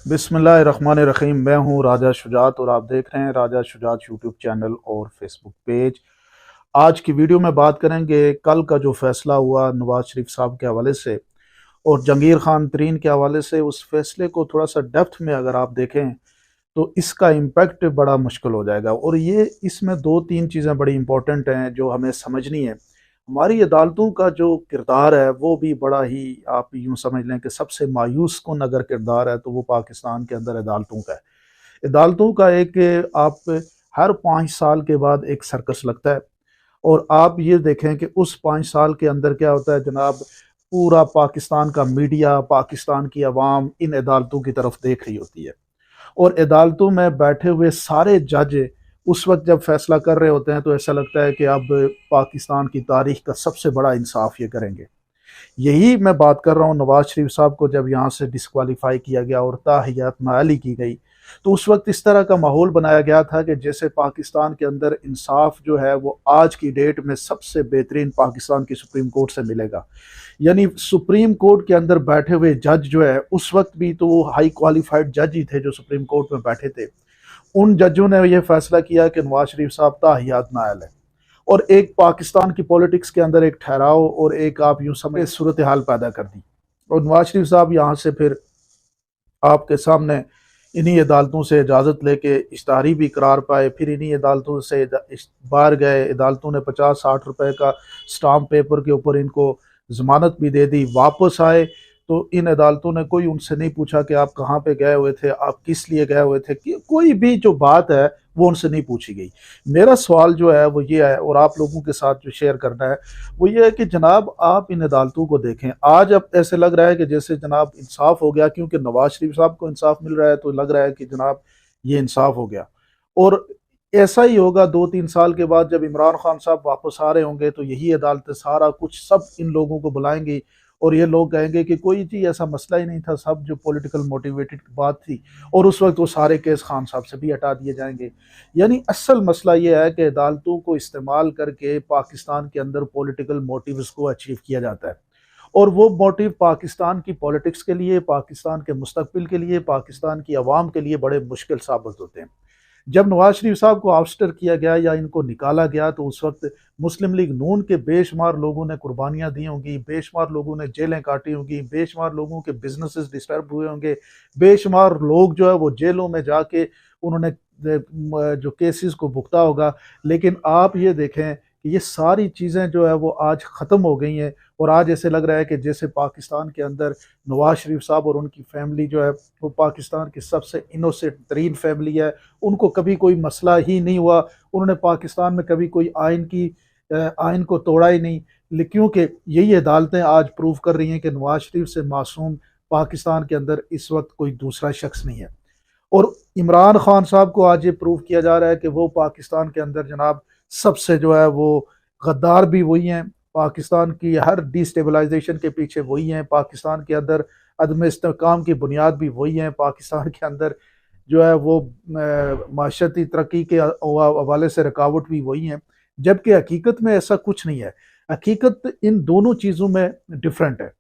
बिस्मिल्लाहिर्रहमानिर्रहीम। मैं हूं राजा शुजात और आप देख रहे हैं राजा शुजात यूट्यूब चैनल और फेसबुक पेज। आज की वीडियो में बात करेंगे कल का जो फैसला हुआ नवाज शरीफ साहब के हवाले से और जंगीर खान तरीन के हवाले से। उस फैसले को थोड़ा सा डेप्थ में अगर आप देखें तो इसका इम्पैक्ट बड़ा मुश्किल हो जाएगा। और ये इसमें दो तीन चीज़ें बड़ी इंपॉर्टेंट हैं जो हमें समझनी है। हमारी अदालतों का जो किरदार है वो भी बड़ा ही, आप यूं समझ लें कि सबसे मायूस कुन अगर किरदार है तो वो पाकिस्तान के अंदर अदालतों का है। अदालतों का एक, आप हर 5 साल के बाद एक सर्कस लगता है और आप ये देखें कि उस 5 साल के अंदर क्या होता है जनाब। पूरा पाकिस्तान का मीडिया, पाकिस्तान की आवाम इन अदालतों की तरफ देख रही होती है और अदालतों में बैठे हुए सारे जज उस वक्त जब फैसला कर रहे होते हैं तो ऐसा लगता है कि अब पाकिस्तान की तारीख का सबसे बड़ा इंसाफ ये करेंगे। यही मैं बात कर रहा हूँ नवाज शरीफ साहब को जब यहाँ से डिस्क्वालीफाई किया गया और ताहियात नाअहली की गई तो उस वक्त इस तरह का माहौल बनाया गया था कि जैसे पाकिस्तान के अंदर इंसाफ जो है वो आज की डेट में सबसे बेहतरीन पाकिस्तान की सुप्रीम कोर्ट से मिलेगा। यानी सुप्रीम कोर्ट के अंदर बैठे हुए जज जो है उस वक्त भी तो वो हाई क्वालिफाइड जज ही थे जो सुप्रीम कोर्ट में बैठे थे। उन जजों ने यह फैसला किया कि नवाज शरीफ साहब ताहियात नाअहल है और एक पाकिस्तान की पॉलिटिक्स के अंदर एक ठहराव और एक, आप यूं समझ, सूरत हाल पैदा कर दी। और नवाज शरीफ साहब यहाँ से फिर आपके सामने इन्हीं अदालतों से इजाज़त लेके इश्तारी भी करार पाए, फिर इन्हीं अदालतों से बाहर गए। अदालतों ने 50-60 रुपए का स्टाम्प पेपर के ऊपर इनको ज़मानत भी दे दी। वापस आए तो इन अदालतों ने कोई उनसे नहीं पूछा कि आप कहाँ पे गए हुए थे, आप किस लिए गए हुए थे, कि कोई भी जो बात है वो उनसे नहीं पूछी गई। मेरा सवाल जो है वो ये है और आप लोगों के साथ जो शेयर करना है वो ये है कि जनाब आप इन अदालतों को देखें। आज अब ऐसे लग रहा है कि जैसे जनाब इंसाफ हो गया, क्योंकि नवाज शरीफ साहब को इंसाफ मिल रहा है तो लग रहा है कि जनाब ये इंसाफ हो गया। और ऐसा ही होगा 2-3 साल के बाद जब इमरान खान साहब वापस आ रहे होंगे तो यही अदालतें सारा कुछ सब इन लोगों को बुलाएंगी और ये लोग कहेंगे कि कोई जी ऐसा मसला ही नहीं था, सब जो पॉलिटिकल मोटिवेटेड बात थी। और उस वक्त वो सारे केस खान साहब से भी हटा दिए जाएंगे। यानी असल मसला ये है कि अदालतों को इस्तेमाल करके पाकिस्तान के अंदर पॉलिटिकल मोटिव्स को अचीव किया जाता है और वो मोटिव पाकिस्तान की पॉलिटिक्स के लिए, पाकिस्तान के मुस्तकबिल के लिए, पाकिस्तान की आवाम के लिए बड़े मुश्किल साबित होते हैं। जब नवाज शरीफ साहब को आउस्टर किया गया या इनको निकाला गया तो उस वक्त मुस्लिम लीग नून के बेशुमार लोगों ने कुर्बानियां दी होंगी, बेशुमार लोगों ने जेलें काटी होंगी, बेशुमार लोगों के बिजनेसेस डिस्टर्ब हुए होंगे, बेशुमार लोग जो है वो जेलों में जाके उन्होंने जो केसेस को भुगता होगा। लेकिन आप ये देखें कि ये सारी चीज़ें जो है वो आज ख़त्म हो गई हैं और आज ऐसे लग रहा है कि जैसे पाकिस्तान के अंदर नवाज शरीफ साहब और उनकी फैमिली जो है वो पाकिस्तान की सबसे इनोसेंट तरीन फैमिली है। उनको कभी कोई मसला ही नहीं हुआ, उन्होंने पाकिस्तान में कभी कोई आइन को तोड़ा ही नहीं। क्योंकि यही अदालतें आज प्रूव कर रही हैं कि नवाज शरीफ से मासूम पाकिस्तान के अंदर इस वक्त कोई दूसरा शख्स नहीं है। और इमरान खान साहब को आज ये प्रूव किया जा रहा है कि वो पाकिस्तान के अंदर जनाब सबसे जो है वो गद्दार भी वही हैं, पाकिस्तान की हर डिस्टेबलाइजेशन के पीछे वही हैं, पाकिस्तान के अंदर अदम इस्तेहकाम की बुनियाद भी वही हैं, पाकिस्तान के अंदर जो है वो माशरती तरक्की के हवाले से रुकावट भी वही हैं। जबकि हकीकत में ऐसा कुछ नहीं है। हकीकत इन दोनों चीज़ों में डिफरेंट है।